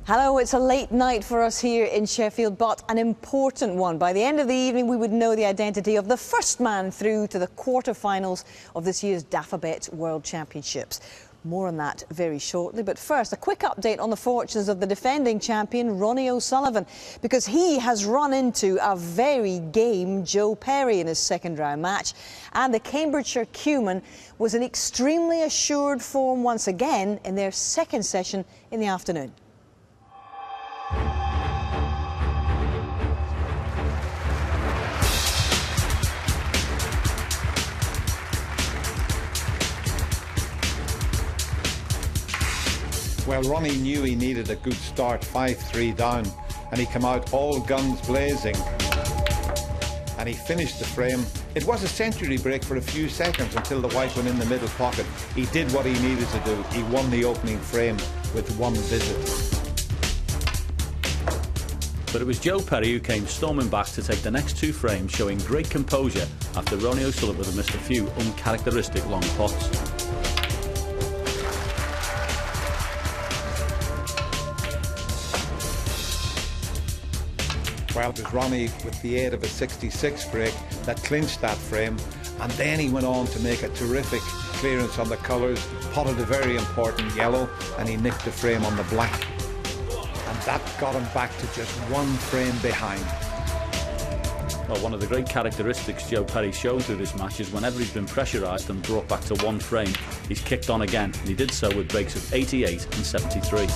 Hello, it's a late night for us here in Sheffield, but an important one. By the end of the evening, we would know the identity of the first man through to the quarter-finals of this year's Dafabet World Championships. More on that very shortly, but first, a quick update on the fortunes of the defending champion, Ronnie O'Sullivan, because he has run into a very game Joe Perry in his second-round match, and the Cambridgeshire Cuman was in extremely assured form once again in their second session in the afternoon. Well, Ronnie knew he needed a good start, 5-3 down, and he came out all guns blazing. And he finished the frame. It was a century break for a few seconds until the white went in the middle pocket. He did what he needed to do. He won the opening frame with one visit. But it was Joe Perry who came storming back to take the next two frames, showing great composure after Ronnie O'Sullivan had missed a few uncharacteristic long pots. Well, it was Ronnie with the aid of a 66 break that clinched that frame, and then he went on to make a terrific clearance on the colours, potted a very important yellow, and he nicked the frame on the black. And that got him back to just one frame behind. Well, one of the great characteristics Joe Perry showed through this match is whenever he's been pressurised and brought back to one frame, he's kicked on again, and he did so with breaks of 88 and 73.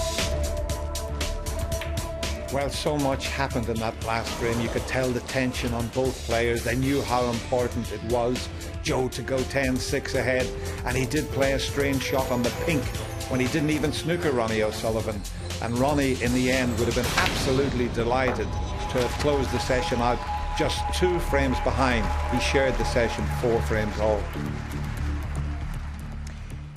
Well, so much happened in that last frame. You could tell the tension on both players. They knew how important it was, Joe to go 10-6 ahead, and he did play a strange shot on the pink when he didn't even snooker Ronnie O'Sullivan. And Ronnie, in the end, would have been absolutely delighted to have closed the session out just 2 frames behind. He shared the session 4 frames all.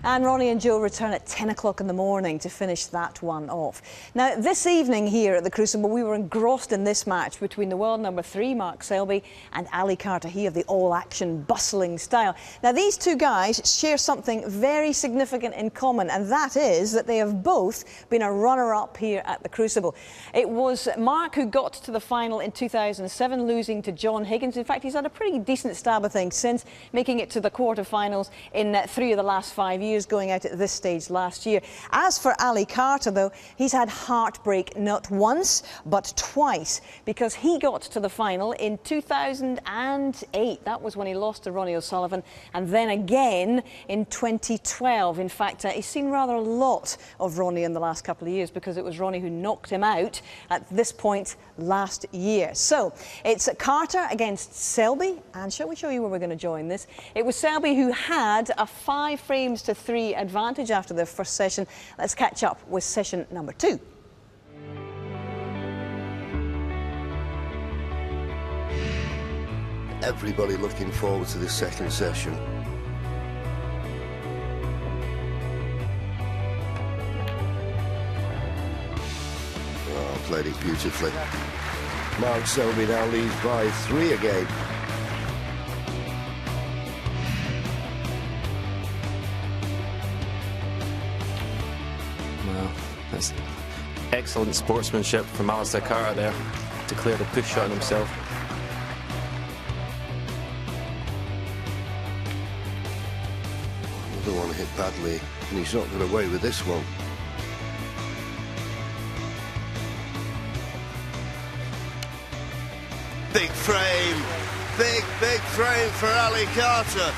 And Ronnie and Joe return at 10 o'clock in the morning to finish that one off. Now, this evening here at the Crucible, we were engrossed in this match between the world number 3, Mark Selby, and Ali Carter, he of the all-action, bustling style. Now, these two guys share something very significant in common, and that is that they have both been a runner-up here at the Crucible. It was Mark who got to the final in 2007, losing to John Higgins. In fact, he's had a pretty decent stab of things since, making it to the quarter-finals in 3 of the last 5 years, going out at this stage last year. As for Ali Carter, though, he's had heartbreak not once but twice, because he got to the final in 2008. That was when he lost to Ronnie O'Sullivan, and then again in 2012. In fact, he's seen rather a lot of Ronnie in the last couple of years, because it was Ronnie who knocked him out at this point last year. So it's Carter against Selby, and shall we show you where we're going to join this? It was Selby who had a 5 frames to 3 advantage after their first session. Let's catch up with session number 2. Everybody looking forward to this second session. Oh, played it beautifully. Mark Selby now leads by 3 again. That's excellent sportsmanship from Alistair Carter there to clear the push shot on himself. Another one hit badly, and he's not got away with this one. Big frame, big frame for Ali Carter.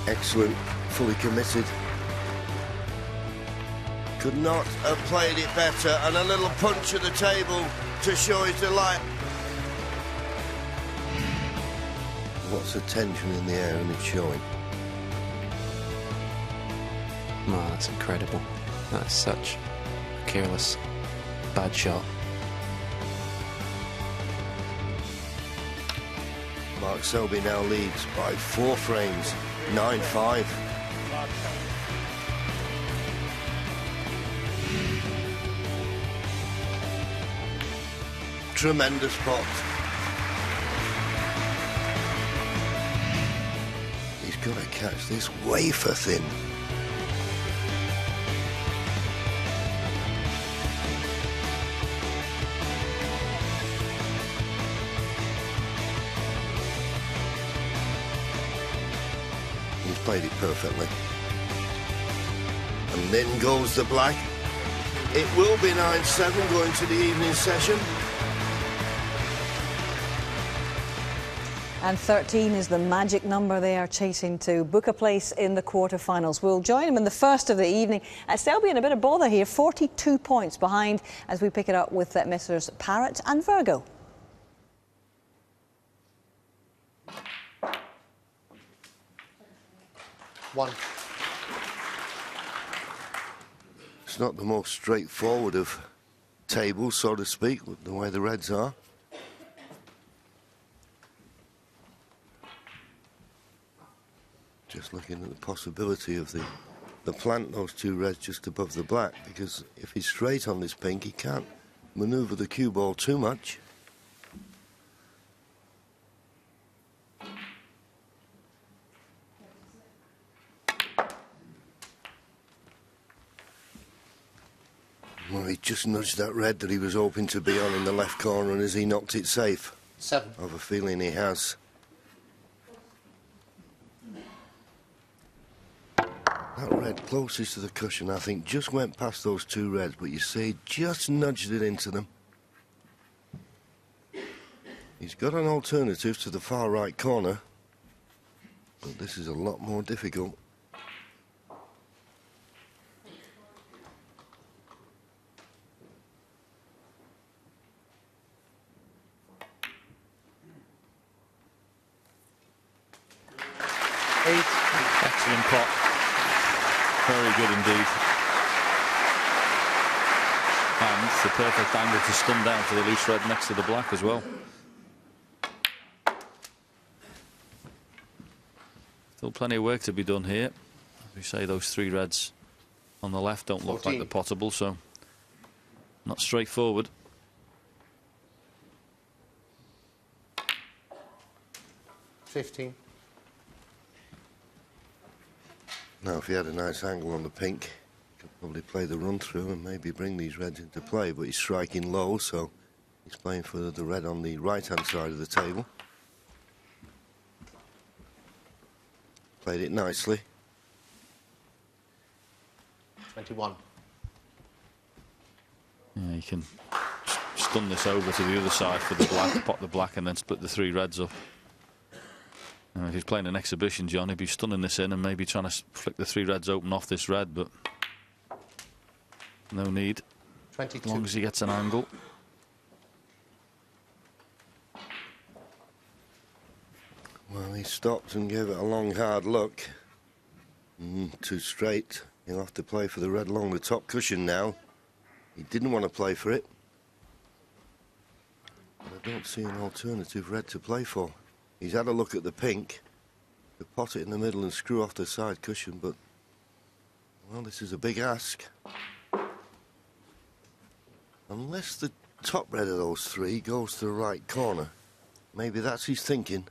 Excellent, fully committed. Could not have played it better, and a little punch at the table to show his delight. Lots of tension in the air and it's showing. Oh, that's incredible. That's such a careless, bad shot. Mark Selby now leads by 4 frames, 9-5. Tremendous pot. He's got to catch this wafer thin. He's played it perfectly. And then goes the black. It will be 9-7 going to the evening session. And 13 is the magic number they are chasing to book a place in the quarterfinals. We'll join them in the first of the evening. Selby in a bit of bother here, 42 points behind as we pick it up with Messrs Parrott and Virgo. One. It's not the most straightforward of tables, so to speak, with the way the reds are. Just looking at the possibility of the plant those 2 reds just above the black, because if he's straight on this pink, he can't manoeuvre the cue ball too much. Well, he just nudged that red that he was hoping to be on in the left corner, and as he knocked it safe. 7. I have a feeling he has. That red closest to the cushion, I think, just went past those 2 reds, but you see, just nudged it into them. He's got an alternative to the far right corner, but this is a lot more difficult. Excellent pot. Very good indeed. And the perfect angle to stun down for the loose red next to the black as well. Still plenty of work to be done here. As we say, those 3 reds on the left don't look 14. like the potable, so not straightforward. 15. Now, if he had a nice angle on the pink, he could probably play the run through and maybe bring these reds into play, but he's striking low, so he's playing for the red on the right-hand side of the table. Played it nicely. 21. Yeah, you can stun this over to the other side for the black, pot the black, and then split the 3 reds up. If he's playing an exhibition, John, he'd be stunning this in and maybe trying to flick the 3 reds open off this red, but no need. 22. As long as he gets an angle. Well, he stopped and gave it a long, hard look. Too straight. He'll have to play for the red along the top cushion now. He didn't want to play for it. But I don't see an alternative red to play for. He's had a look at the pink, to pot it in the middle and screw off the side cushion, but, well, this is a big ask. Unless the top red of those 3 goes to the right corner, maybe that's his thinking.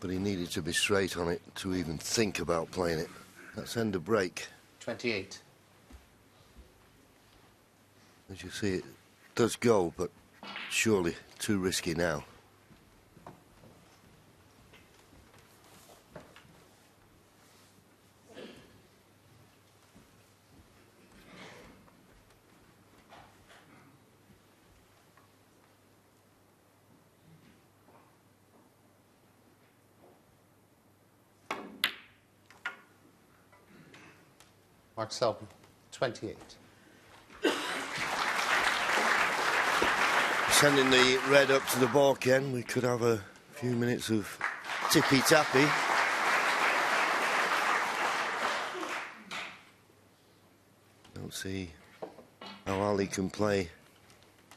But he needed to be straight on it to even think about playing it. That's end of break. 28. As you see, it does go, but surely too risky now. Mark Selby, 28. sending the red up to the balk end. We could have a few minutes of tippy-tappy. Don't see how Ali can play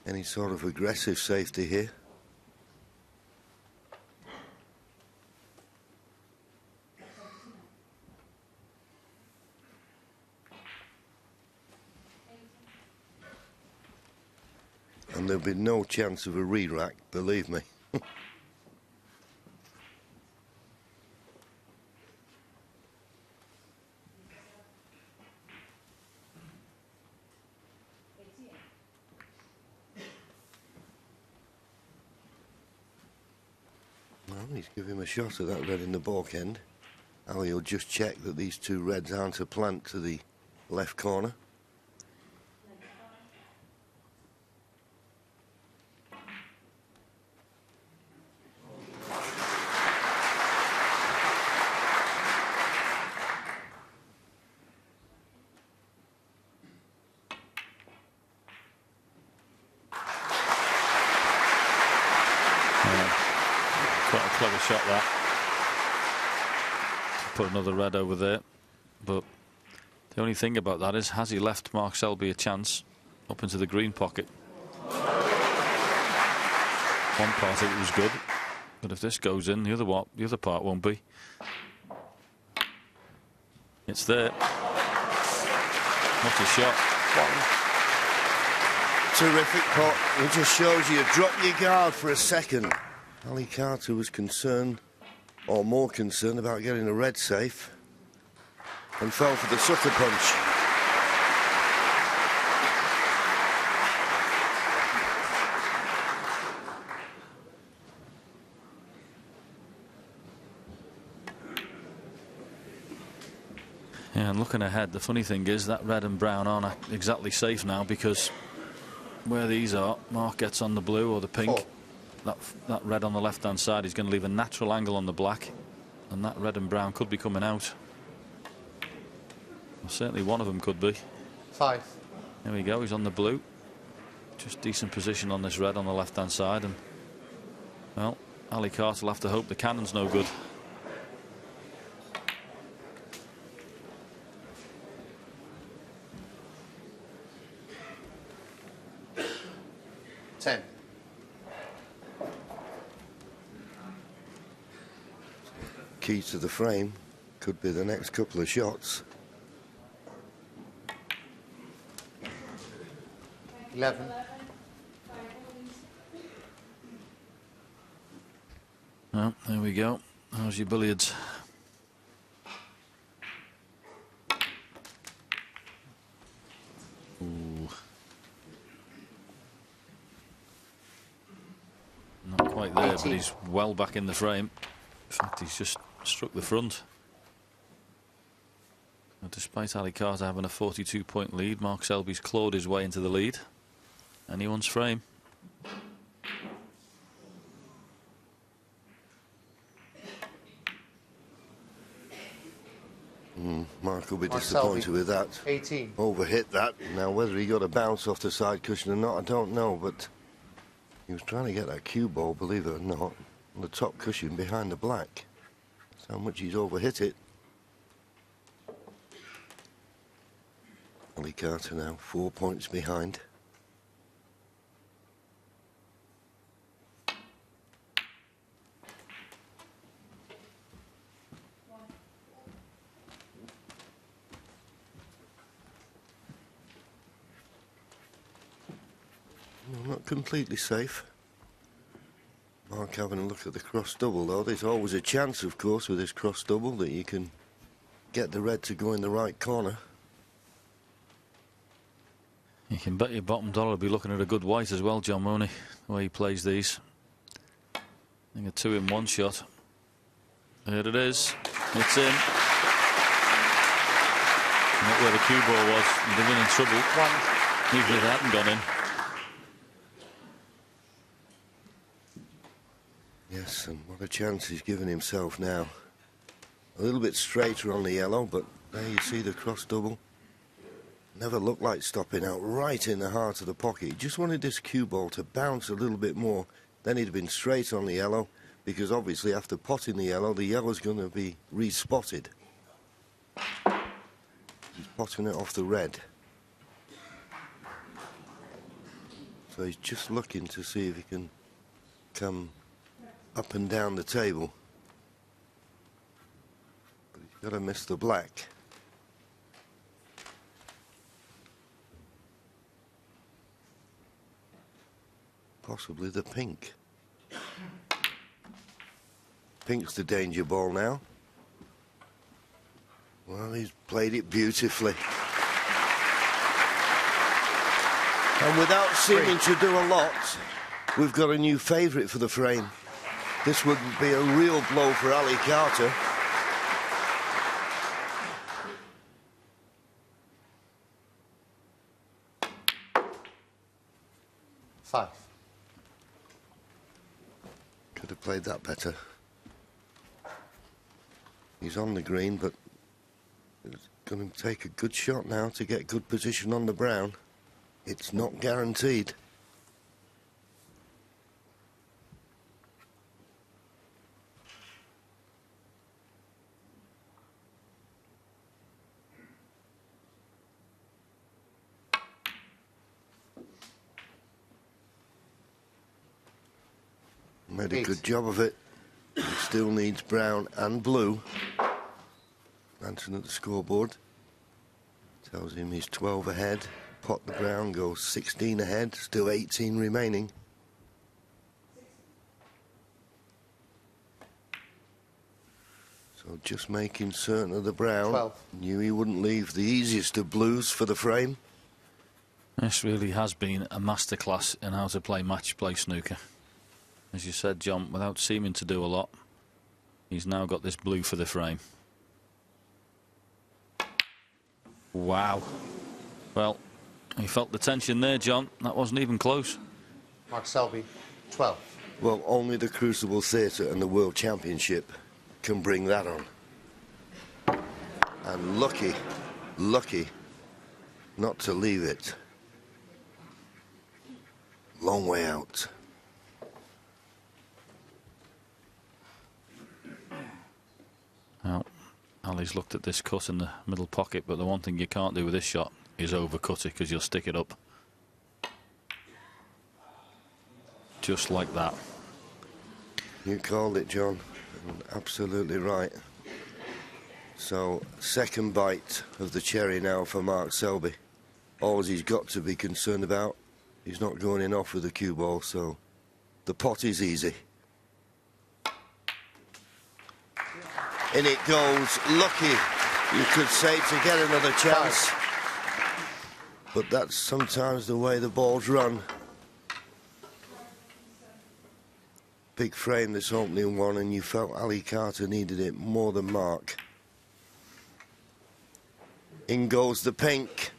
any sort of aggressive safety here. And there'll be no chance of a re-rack, believe me. Well, he's giving him a shot at that red in the balk end. Ali will just check that these two reds aren't a plant to the left corner. Quite a clever shot that. Put another red over there. But the only thing about that is, has he left Mark Selby a chance up into the green pocket? One part of it was good, but if this goes in, the other part won't be. It's there. What a shot. Terrific pot. It just shows you drop your guard for a second. Ali Carter was concerned, or more concerned, about getting a red safe, and fell for the sucker punch. Yeah, and looking ahead, the funny thing is that red and brown aren't exactly safe now, because where these are, Mark gets on the blue or the pink. That red on the left-hand side is going to leave a natural angle on the black, and that red and brown could be coming out. Well, certainly one of them could be. 5. There we go, he's on the blue. Just decent position on this red on the left-hand side, and, well, Ali Carter will have to hope the cannon's no good. Key to the frame could be the next couple of shots. 11. Well, there we go. How's your billiards? Ooh. Not quite there, 18. but he's well back in the frame. In fact, he's just struck the front. But despite Ali Carter having a 42-point lead, Mark Selby's clawed his way into the lead. Anyone's frame. Mark will be Mark disappointed Selby, with that. 18. Overhit that. Now, whether he got a bounce off the side cushion or not, I don't know, but he was trying to get that cue ball, believe it or not, on the top cushion behind the black. That's how much he's overhit it. Ali Carter now 4 points behind. Well, not completely safe. Mark having a look at the cross double, though. There's always a chance, of course, with this cross double that you can get the red to go in the right corner. You can bet your bottom dollar will be looking at a good white as well, John Mooney, the way he plays these. I think a 2-in-1 shot. There it is. It's in. Not where the cue ball was. You'd have been in trouble. 1. Even if it hadn't gone in. Yes, and what a chance he's given himself now. A little bit straighter on the yellow, but there you see the cross double. Never looked like stopping out, right in the heart of the pocket. He just wanted this cue ball to bounce a little bit more. Then he'd have been straight on the yellow, because obviously after potting the yellow's going to be re-spotted. He's potting it off the red. So he's just looking to see if he can come up and down the table. But he's got to miss the black. Possibly the pink. Pink's the danger ball now. Well, he's played it beautifully. And without seeming to do a lot, we've got a new favourite for the frame. This would be a real blow for Ali Carter. Five. Could have played that better. He's on the green, but it's going to take a good shot now to get good position on the brown. It's not guaranteed. Made a good job of it. He still needs brown and blue. Glancing at the scoreboard. Tells him he's 12 ahead. Pot the brown, goes 16 ahead. Still 18 remaining. So just making certain of the brown. 12. Knew he wouldn't leave the easiest of blues for the frame. This really has been a masterclass in how to play match play snooker. As you said, John, without seeming to do a lot, he's now got this blue for the frame. Wow. Well, he felt the tension there, John. That wasn't even close. Mark Selby, 12. Well, only the Crucible Theatre and the World Championship can bring that on. And lucky not to leave it. Long way out. Well, Ali's looked at this cut in the middle pocket, but the one thing you can't do with this shot is overcut it, because you'll stick it up. Just like that. You called it, John. Absolutely right. So, second bite of the cherry now for Mark Selby. All he's got to be concerned about, he's not going in off with the cue ball, so the pot is easy. In it goes. Lucky, you could say, to get another chance. But that's sometimes the way the balls run. Big frame, this opening one, and you felt Ali Carter needed it more than Mark. In goes the pink.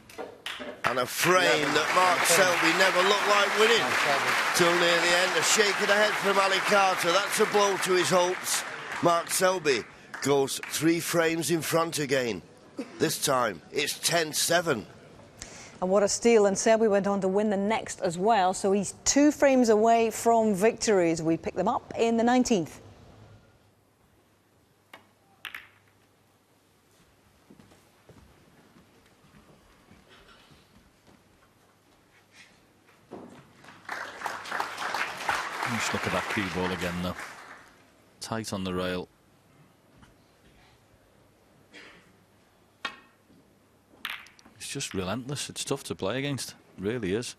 And a frame that Mark Selby never looked like winning. Till near the end, a shake of the head from Ali Carter. That's a blow to his hopes. Mark Selby goes 3 frames in front again. This time, it's 10-7. And what a steal, and Selby went on to win the next as well, so he's 2 frames away from victory as we pick them up in the 19th. Just look at that cue ball again, though. Tight on the rail. It's just relentless. It's tough to play against. It really is.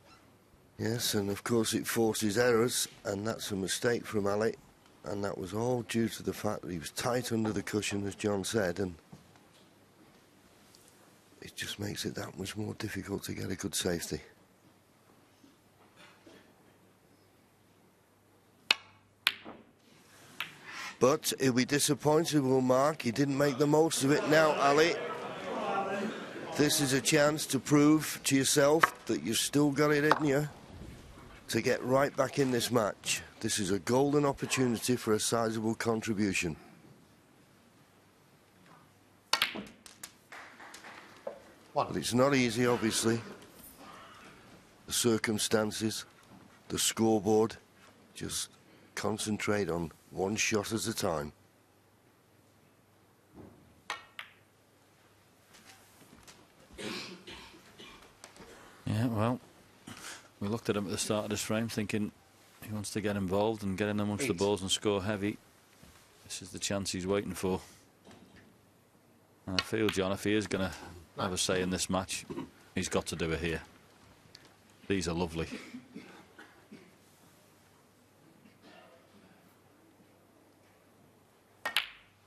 Yes, and of course it forces errors, and that's a mistake from Ali. And that was all due to the fact that he was tight under the cushion, as John said, and it just makes it that much more difficult to get a good safety. But he'll be disappointed, will Mark. He didn't make the most of it. Now, Ali, this is a chance to prove to yourself that you've still got it in you to get right back in this match. This is a golden opportunity for a sizable contribution. But it's not easy, obviously. The circumstances, the scoreboard, just concentrate on one shot at a time. Yeah, well, we looked at him at the start of this frame thinking he wants to get involved and get in amongst the balls and score heavy. This is the chance he's waiting for. And I feel, John, if he is going to have a say in this match, he's got to do it here. These are lovely.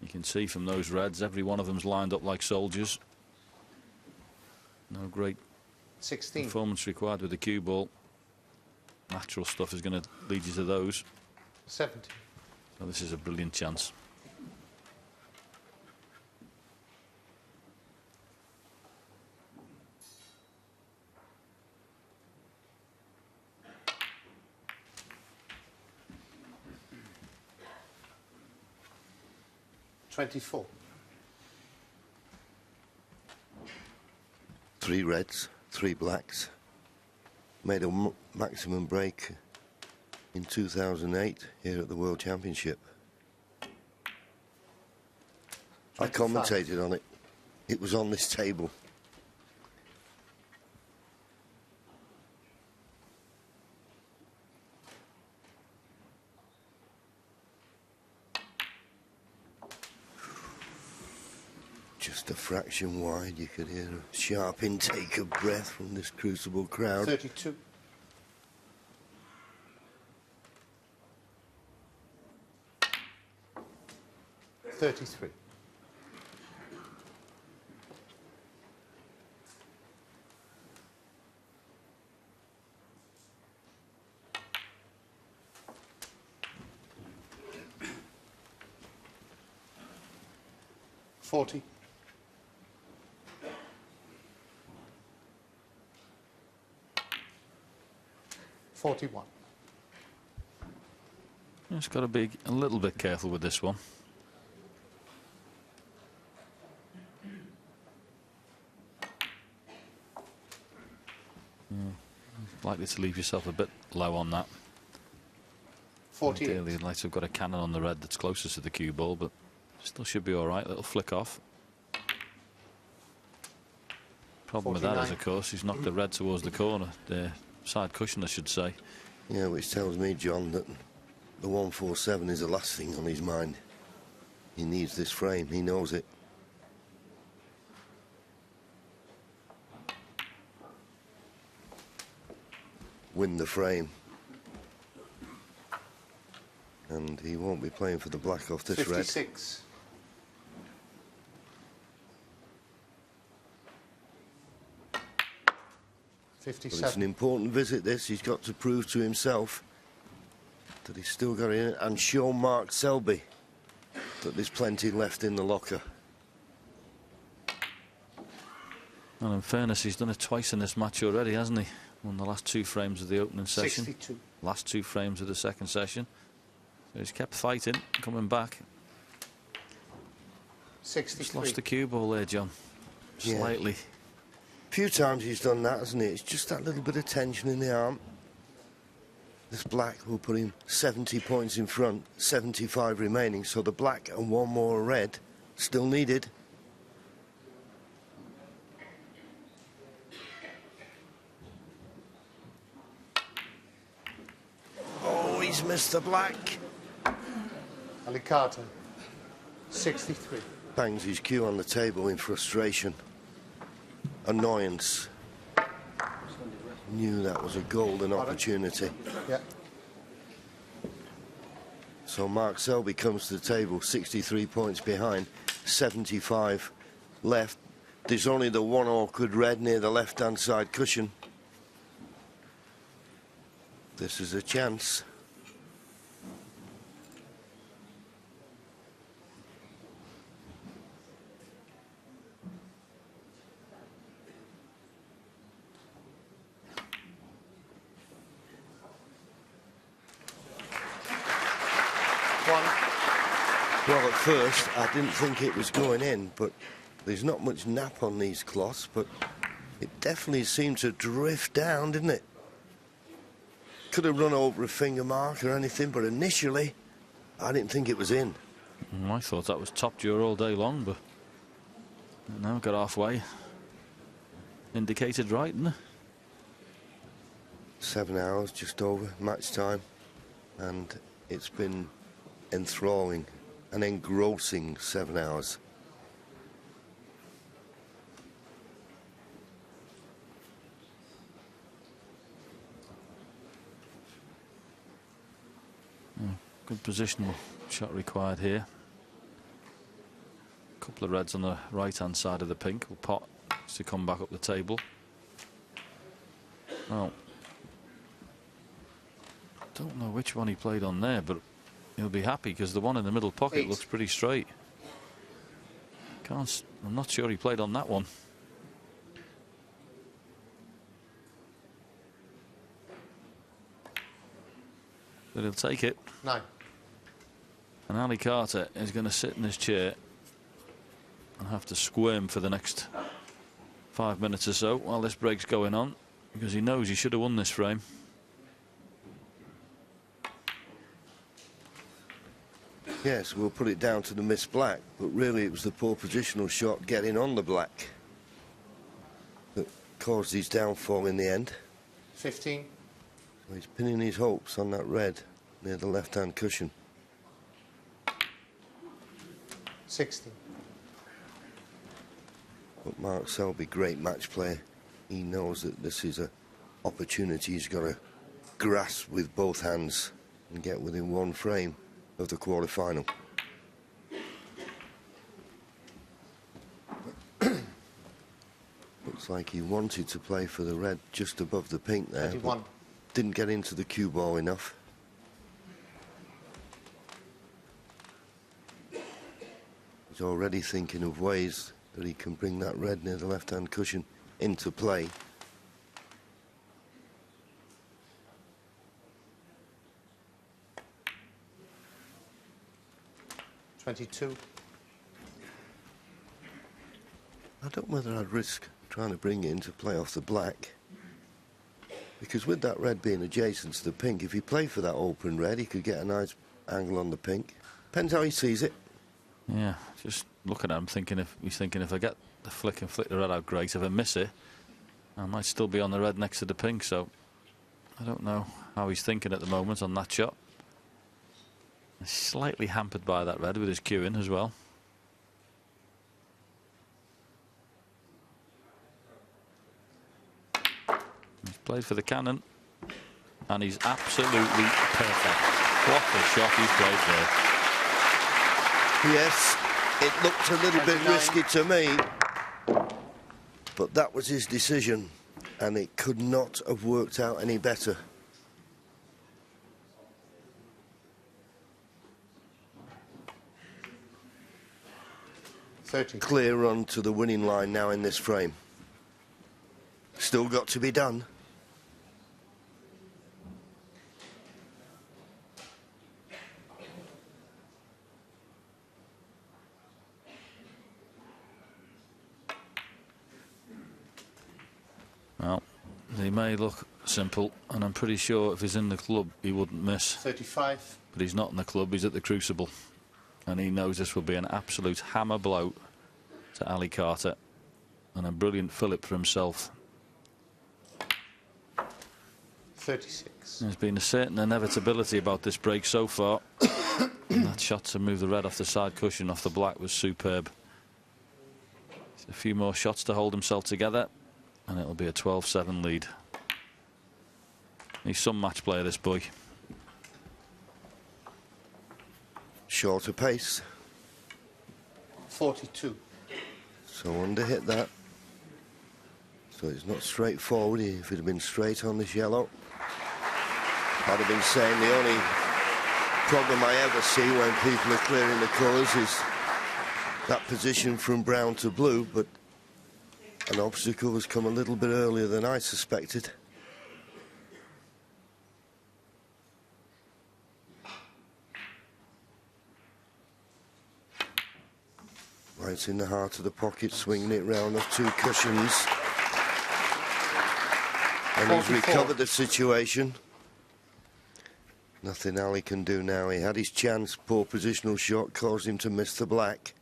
You can see from those reds, every one of them's lined up like soldiers. No great 16. performance required with the cue ball. Natural stuff is going to lead you to those. 17. So this is a brilliant chance. $24. 3 reds, 3 blacks. Made a maximum break in 2008 here at the World Championship. I 25. commentated on it. It was on this table. Just a fraction wide, you could hear a sharp intake of breath from this crucible crowd. 32. $33. $40. 41. Just got to be a little bit careful with this one. Likely to leave yourself a bit low on that. 48. Ideally, you'd like to have got a cannon on the red that's closest to the cue ball, but still should be all right. Little flick off. Problem with that is, of course, he's knocked the red towards the corner, the side cushion, I should say. Yeah, which tells me, John, that the 147 is the last thing on his mind. He needs this frame, he knows it. Win the frame. And he won't be playing for the black off this 56. red. But it's an 57. important visit, this. He's got to prove to himself that he's still got it in it and show Mark Selby that there's plenty left in the locker. Well, in fairness, he's done it twice in this match already, hasn't he? Won the last 2 frames of the opening session. 62. Last 2 frames of the second session. So he's kept fighting, coming back. 63. Just lost the cue ball there, John. Yeah. Slightly. Few times he's done that, hasn't he? It's just that little bit of tension in the arm. This black will put him 70 points in front, 75 remaining, so the black and 1 more red still needed. Oh, he's missed the black. Ali Carter. 63. Bangs his cue on the table in frustration. Annoyance. Knew that was a golden opportunity. Yeah. So Mark Selby comes to the table 63 points behind, 75 left. There's only the 1 awkward red near the left-hand side cushion. This is a chance. Well, at first, I didn't think it was going in, but there's not much nap on these cloths, but It definitely seemed to drift down, didn't it? Could have run over a finger mark or anything, but initially I didn't think it was in. I thought that was top drawer all day long, but now got halfway. Indicated right, didn't it? 7 hours just over match time, and it's been enthralling and engrossing 7 hours. Good positional shot required here. A couple of reds on the right hand side of the pink. Will pot to come back up the table. Well, don't know which one he played on there, but he'll be happy because the one in the middle pocket looks pretty straight. I'm not sure he played on that one. But he'll take it. 9. And Ali Carter is going to sit in his chair and have to squirm for the next 5 minutes or so while this break's going on, because he knows he should have won this frame. Yes, we'll put it down to the missed black, but really it was the poor positional shot getting on the black that caused his downfall in the end. 15. He's pinning his hopes on that red near the left-hand cushion. 16. But Mark Selby, great match player. He knows that this is an opportunity he's got to grasp with both hands and get within one frame of the quarter-final. Looks like he wanted to play for the red just above the pink there. 31. Didn't get into the cue ball enough. He's already thinking of ways that he can bring that red near the left-hand cushion into play. $22. I don't know whether I'd risk trying to bring it into play off the black, because with that red being adjacent to the pink, if he played for that open red, he could get a nice angle on the pink. Depends how he sees it. Yeah, just looking at him, he's thinking if I get the flick and flick the red out, great. If I miss it, I might still be on the red next to the pink. So I don't know how he's thinking at the moment on that shot. He's slightly hampered by that red with his cueing as well. He's played for the cannon, and he's absolutely perfect. What a shot he's played there. Yes, it looked a little bit risky to me, but that was his decision, and it could not have worked out any better. Clear run to the winning line now in this frame. Still got to be done. Well, they may look simple, and I'm pretty sure if he's in the club, he wouldn't miss. 35. But he's not in the club, he's at the Crucible. And he knows this will be an absolute hammer blow to Ali Carter, and a brilliant fillip for himself. 36. There's been a certain inevitability about this break so far. And that shot to move the red off the side cushion off the black was superb. A few more shots to hold himself together, and it'll be a 12-7 lead. He's some match player, this boy. Shorter pace. 42. So under-hit that. So it's not straightforward. If it had been straight on this yellow, I'd have been saying the only problem I ever see when people are clearing the colours is that position from brown to blue, but an obstacle has come a little bit earlier than I suspected. Right in the heart of the pocket, swinging it round off two cushions. And he's 44. recovered the situation. Nothing Ali can do now. He had his chance. Poor positional shot caused him to miss the black.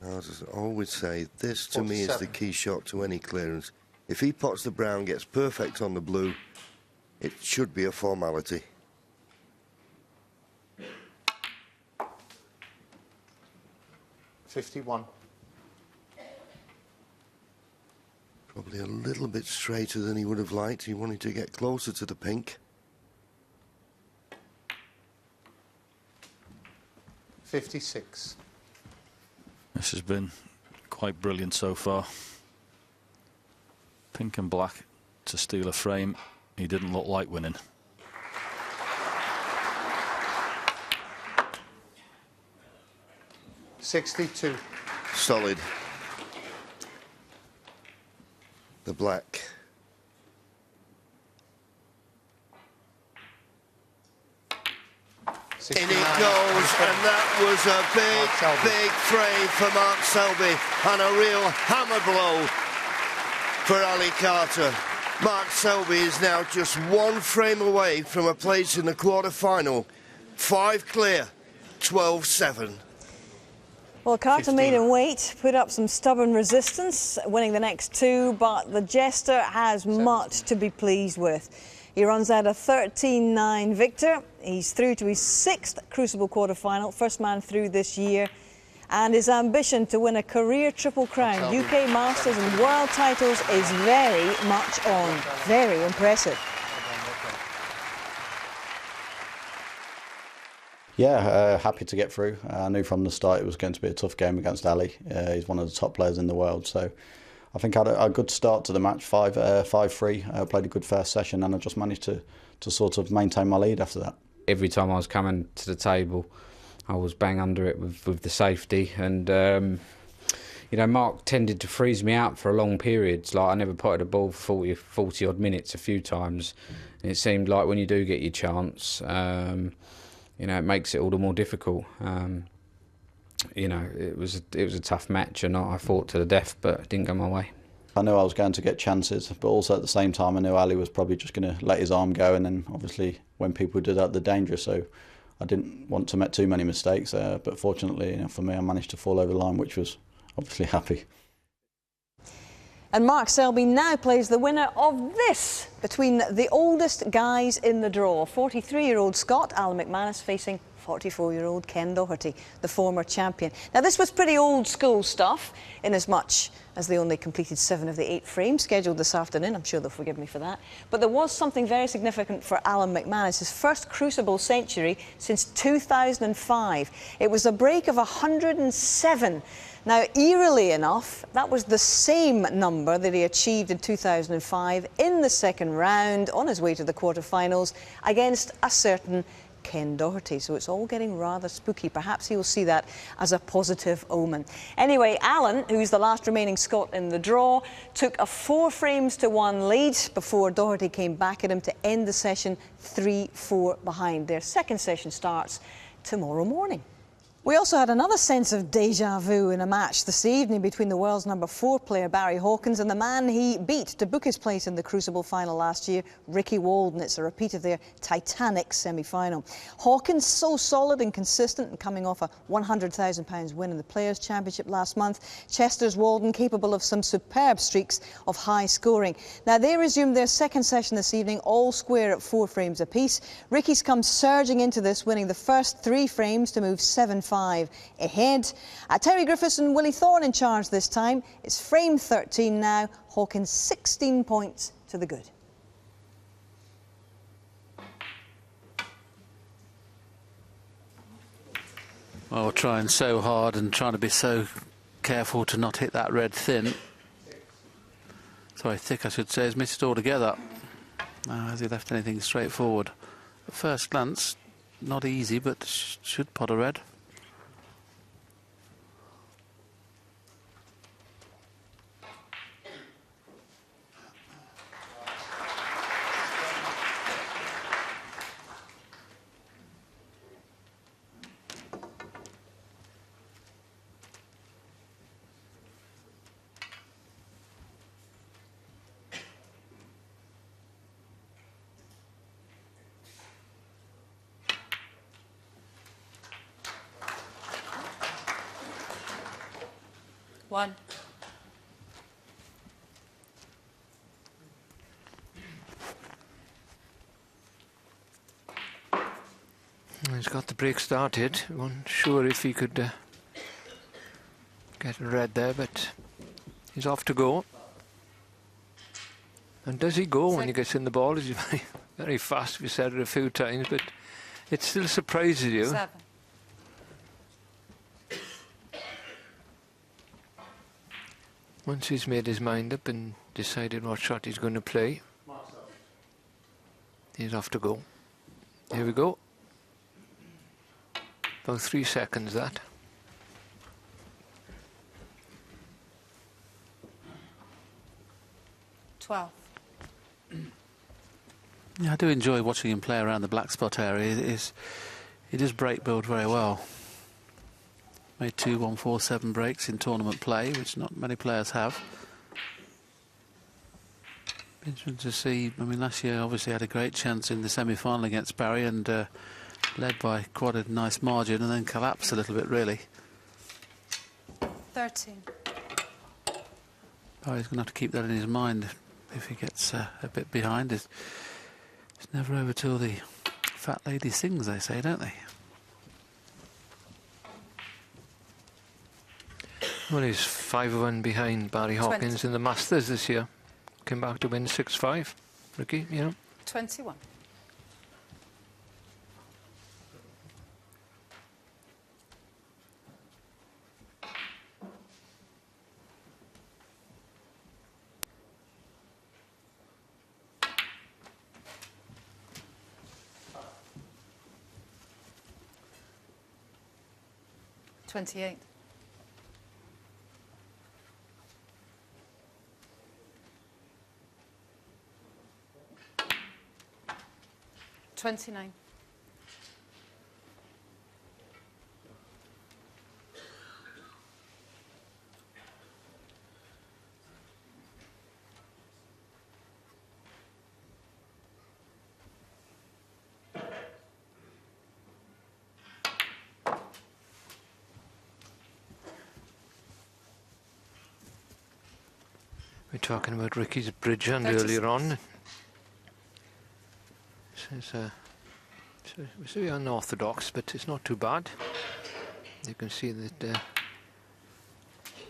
As I always say, this to me is the 47. key shot to any clearance. If he pots the brown, gets perfect on the blue, it should be a formality. $51. Probably a little bit straighter than he would have liked. He wanted to get closer to the pink. 56. This has been quite brilliant so far. Pink and black to steal a frame. He didn't look like winning. $62. Solid. The black. In it goes, and that was a big frame for Mark Selby, and a real hammer blow for Ali Carter. Mark Selby is now just one frame away from a place in the quarter-final. 5 clear, 12-7. Well, Carter 15. made him wait, put up some stubborn resistance, winning the next two, but the Jester has much to be pleased with. He runs out a 13-9 victor. He's through to his 6th Crucible quarter-final, first man through this year. And his ambition to win a career Triple Crown, UK Masters and World titles is very much on. Very impressive. Yeah, happy to get through. I knew from the start it was going to be a tough game against Ali. He's one of the top players in the world, so I think I had a good start to the match, 5-3. Played a good first session, and I just managed to sort of maintain my lead after that. Every time I was coming to the table, I was bang under it with the safety, and you know, Mark tended to freeze me out for long periods. Like, I never potted a ball for 40 odd minutes a few times, and it seemed like when you do get your chance, you know, it makes it all the more difficult. You know, it was a tough match, and I fought to the death, but it didn't go my way. I knew I was going to get chances, but also at the same time I knew Ali was probably just going to let his arm go, and then obviously when people do that, they're dangerous, so I didn't want to make too many mistakes, but fortunately, you know, for me, I managed to fall over the line, which was obviously happy. And Mark Selby now plays the winner of this between the oldest guys in the draw. 43-year-old Scot Alan McManus facing 44-year-old Ken Doherty, the former champion. Now, this was pretty old school stuff, in as much as they only completed 7 of the 8 frames scheduled this afternoon. I'm sure they'll forgive me for that. But there was something very significant for Alan McManus, his first Crucible century since 2005. It was a break of 107. Now, eerily enough, that was the same number that he achieved in 2005 in the second round on his way to the quarterfinals against a certain Ken Doherty. So it's all getting rather spooky. Perhaps he'll see that as a positive omen. Anyway, Alan, who's the last remaining Scot in the draw, took a 4-frames-to-1 lead before Doherty came back at him to end the session 3-4 behind. Their second session starts tomorrow morning. We also had another sense of deja vu in a match this evening between the world's number 4 player Barry Hawkins and the man he beat to book his place in the Crucible final last year, Ricky Walden. It's a repeat of their titanic semi-final. Hawkins so solid and consistent and coming off a £100,000 win in the Players' Championship last month. Chester's Walden capable of some superb streaks of high scoring. Now, they resumed their second session this evening, all square at 4 frames apiece. Ricky's come surging into this, winning the first 3 frames to move 7-5 ahead. Terry Griffiths and Willie Thorne in charge this time. It's frame 13 now. Hawkins 16 points to the good. Well, trying so hard and trying to be so careful to not hit that red thin. Sorry, thick I should say, has missed it altogether. Has he left anything straightforward? At first glance, not easy, but should pot a red. 1. He's got the break started. Wasn't sure if he could get a red there, but he's off to go. And does he go when he gets in the ball? Is he very, very fast? We said it a few times, but it still surprises you. 7. Once he's made his mind up and decided what shot he's going to play, he's off to go. Here we go. About 3 seconds, that. Yeah, I do enjoy watching him play around the black spot area. He does break build very well. Made 2 1-4-7 breaks in tournament play, which not many players have. Interesting to see. I mean, last year obviously had a great chance in the semi-final against Barry and led by quite a nice margin, and then collapsed a little bit, really. 13. Barry's going to have to keep that in his mind if he gets a bit behind. It's never over till the fat lady sings, they say, don't they? Well, he's 5-1 behind Barry Hawkins in the Masters this year. Came back to win 6-5. Ricky, you know. 21. $28. 29. We're talking about Ricky's bridge hand earlier on. It's very unorthodox, but it's not too bad. You can see that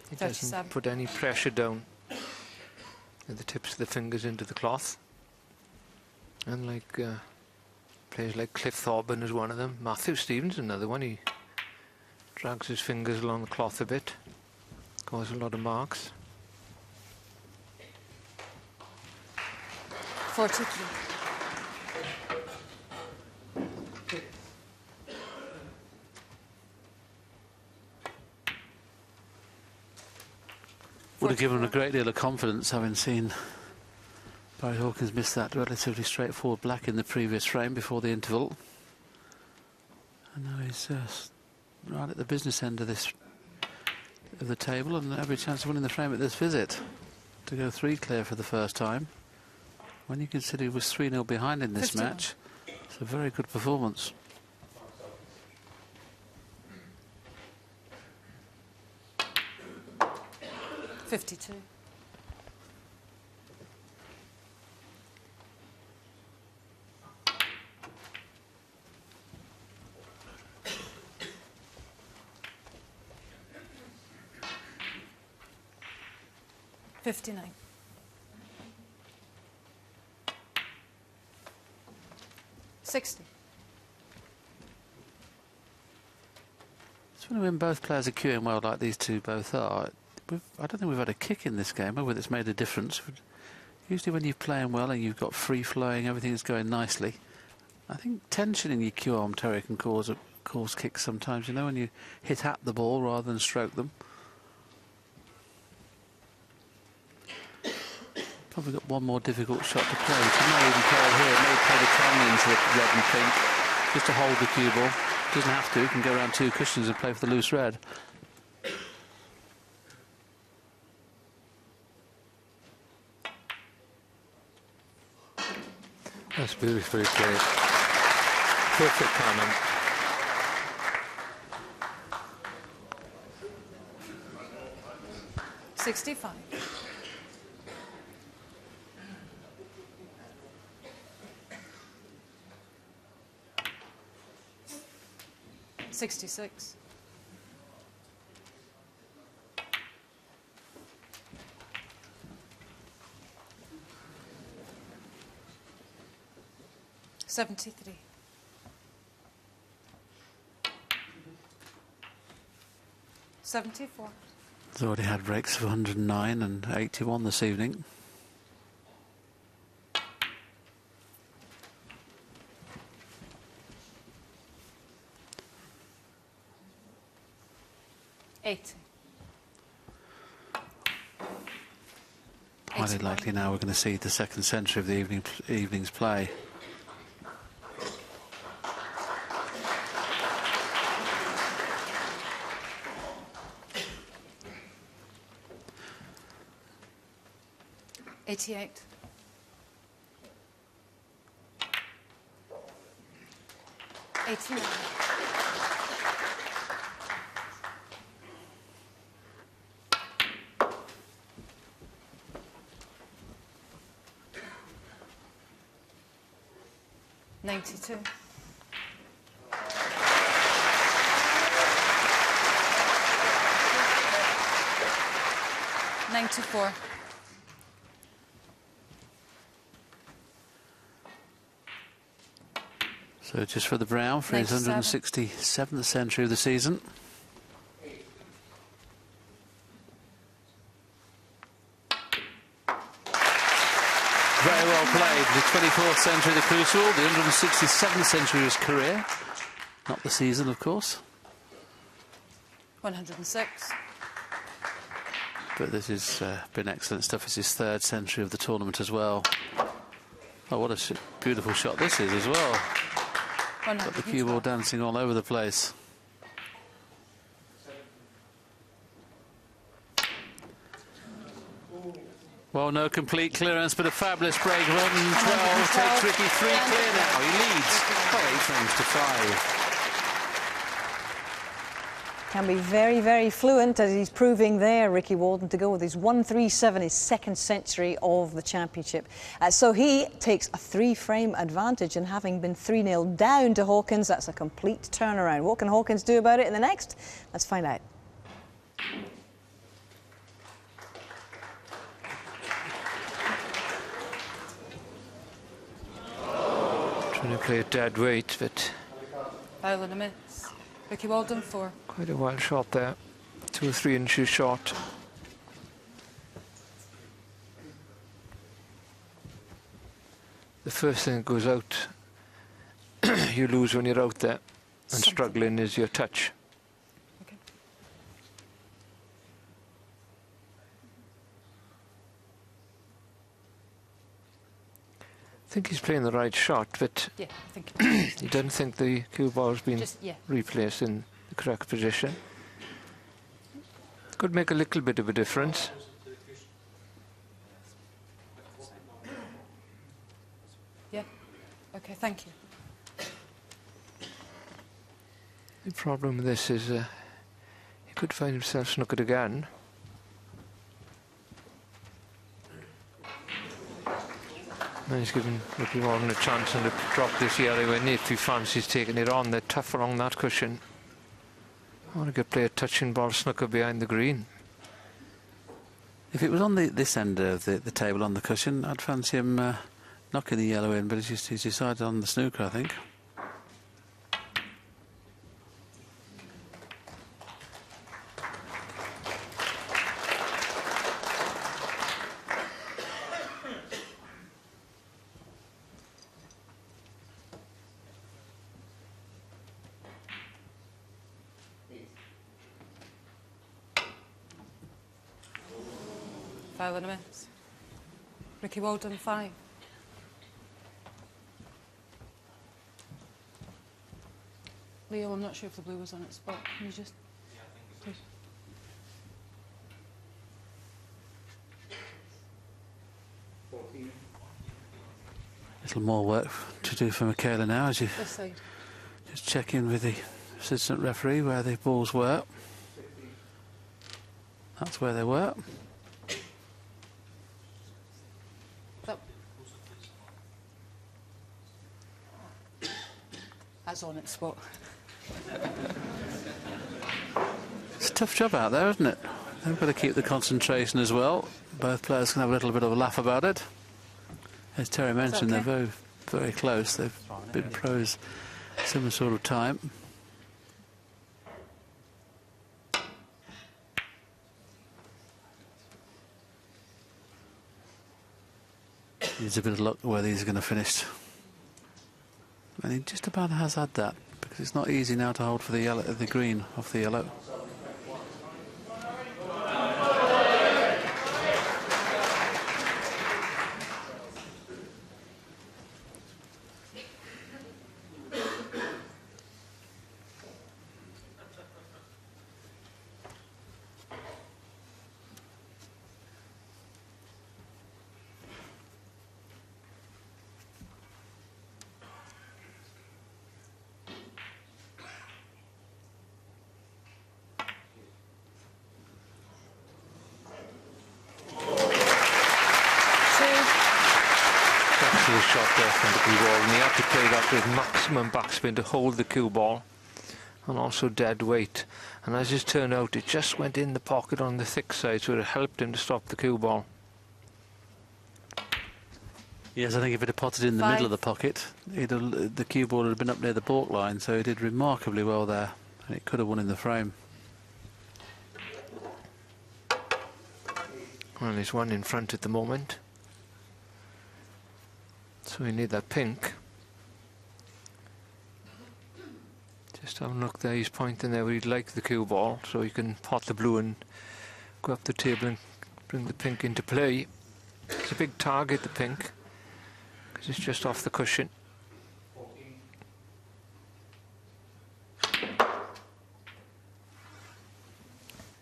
he doesn't put any pressure down at the tips of the fingers into the cloth. Unlike players like Cliff Thorburn is one of them. Matthew Stevens, another one. He drags his fingers along the cloth a bit, causes a lot of marks. 43. Would have given him a great deal of confidence, having seen Barry Hawkins miss that relatively straightforward black in the previous frame before the interval. And now he's right at the business end of the table, and every chance of winning the frame at this visit. To go 3 clear for the first time. When you consider he was 3-0 behind in this 51. match, it's a very good performance. $52. $59. 60. It's when both players are queuing well like these two both are. I don't think we've had a kick in this game, whether it's made a difference. Usually when you're playing well and you've got free-flowing, everything's going nicely. I think tension in your cue arm, Terry, can cause kicks sometimes, you know, when you hit at the ball rather than stroke them. Probably got one more difficult shot to play. He may even play it here. May play the tongue into the red and pink just to hold the cue ball. Doesn't have to. He can go around 2 cushions and play for the loose red. That's beautifully played. Perfect comment. 65. 66. 73. 74. He's already had breaks of 109 and 81 this evening. Highly likely now we're going to see the second century of the evening's play. $88. 89. 92. 94. So just for the Brown for his 167th century of the season. Very well played. The 24th century of the Crucible, the 167th century of his career. Not the season, of course. 106. But this has been excellent stuff. It's his third century of the tournament as well. Oh, what a beautiful shot this is as well. Got the cue ball dancing all over the place. Well, no complete clearance, but a fabulous break. 112 takes Ricky 3 clear now. He leads by 8 frames to 5. Can be very, very fluent, as he's proving there, Ricky Walden, to go with his 137, his second century of the championship. So he takes a 3-frame advantage, and having been 3-0 down to Hawkins, that's a complete turnaround. What can Hawkins do about it in the next? Let's find out. Trying to play a dead weight, but Foul and a miss. Ricky Walden 4. quite a wild shot there. 2 or 3 inches short. The first thing that goes out, you lose when you're out there, and struggling is your touch. Okay. I think he's playing the right shot, but Yeah, I think he doesn't think the cue ball's been yeah. replaced in the correct position. Could make a little bit of a difference. Yeah. Okay, thank you. The problem with this is he could find himself snookered again. And he's given Ricky Walden a chance and to drop this yellow in if he fancies taking it on. They're tough along that cushion. I want to play a touching ball snooker behind the green. If it was on this end of the table on the cushion, I'd fancy him knocking the yellow in, but he's decided on the snooker, I think. Foul and a miss. Ricky Walden 5. Leo, I'm not sure if the blue was on its spot. Can you just... Please. A little more work to do for Michaela now as you This side. just check in with the assistant referee where the balls were. That's where they were. That's on its spot. It's a tough job out there, isn't it? They've got to keep the concentration as well. Both players can have a little bit of a laugh about it. As Terry mentioned, okay? they're very, very close. They've been pros similar sort of time. Needs a bit of luck where these are going to finish. And he just about has had that, because it's not easy now to hold for the yellow, the green off the yellow. Shot there from the cue ball, and he had to play that with maximum backspin to hold the cue ball and also dead weight, and as it turned out it just went in the pocket on the thick side, so it helped him to stop the cue ball. Yes, I think if it had potted in the middle of the pocket, the cue ball would have been up near the baulk line, so he did remarkably well there, and it could have won in the frame. Well, he's one in front at the moment. So we need that pink. Just have a look there, he's pointing there where he'd like the cue ball, so he can pot the blue and go up the table and bring the pink into play. It's a big target, the pink, because it's just off the cushion.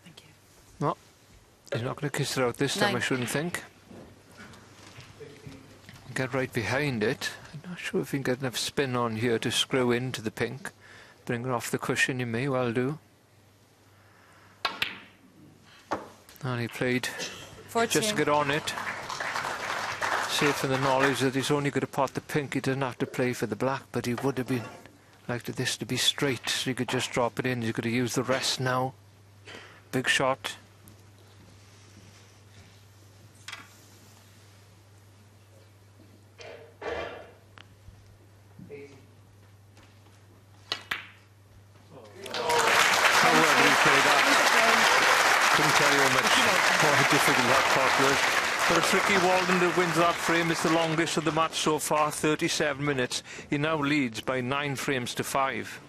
Thank you. No, he's not going to kiss her out this time, I shouldn't think. Get right behind it. I'm not sure if he can get enough spin on here to screw into the pink. Bring her off the cushion, he may well do. And he played 14. just to get on it. Safe in the knowledge that he's only going to pot the pink, he doesn't have to play for the black, but he would have been like this to be straight, so he could just drop it in. He's going to use the rest now. Big shot. Difficult that part was. But it's Ricky Walden that wins that frame. It's the longest of the match so far, 37 minutes. He now leads by 9 frames to 5.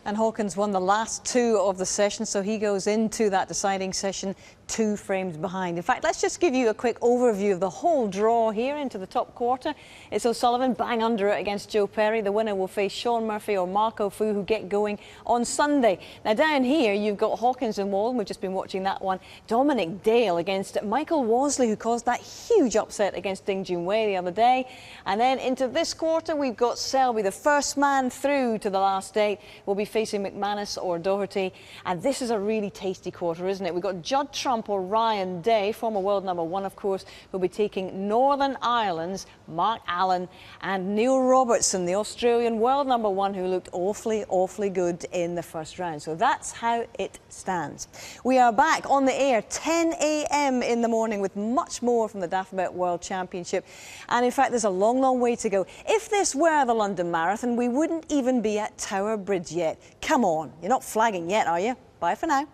And Hawkins won the last 2 of the session, so he goes into that deciding session 2 frames behind. In fact, let's just give you a quick overview of the whole draw here into the top quarter. It's O'Sullivan bang under it against Joe Perry. The winner will face Sean Murphy or Marco Fu, who get going on Sunday. Now down here you've got Hawkins and Walden. We've just been watching that one. Dominic Dale against Michael Wasley, who caused that huge upset against Ding Junhui the other day. And then into this quarter we've got Selby, the first man through to the last 8, will be facing McManus or Doherty. And this is a really tasty quarter, isn't it? We've got Judd Trump or Ryan Day, former world #1 of course, who'll be taking Northern Ireland's Mark Allen, and Neil Robertson, the Australian world #1, who looked awfully good in the first round. So that's how it stands. We are back on the air 10 a.m. in the morning with much more from the Dafabet World Championship. And in fact, there's a long way to go. If this were the London Marathon, we wouldn't even be at Tower Bridge yet. Come on, you're not flagging yet, are you? Bye for now.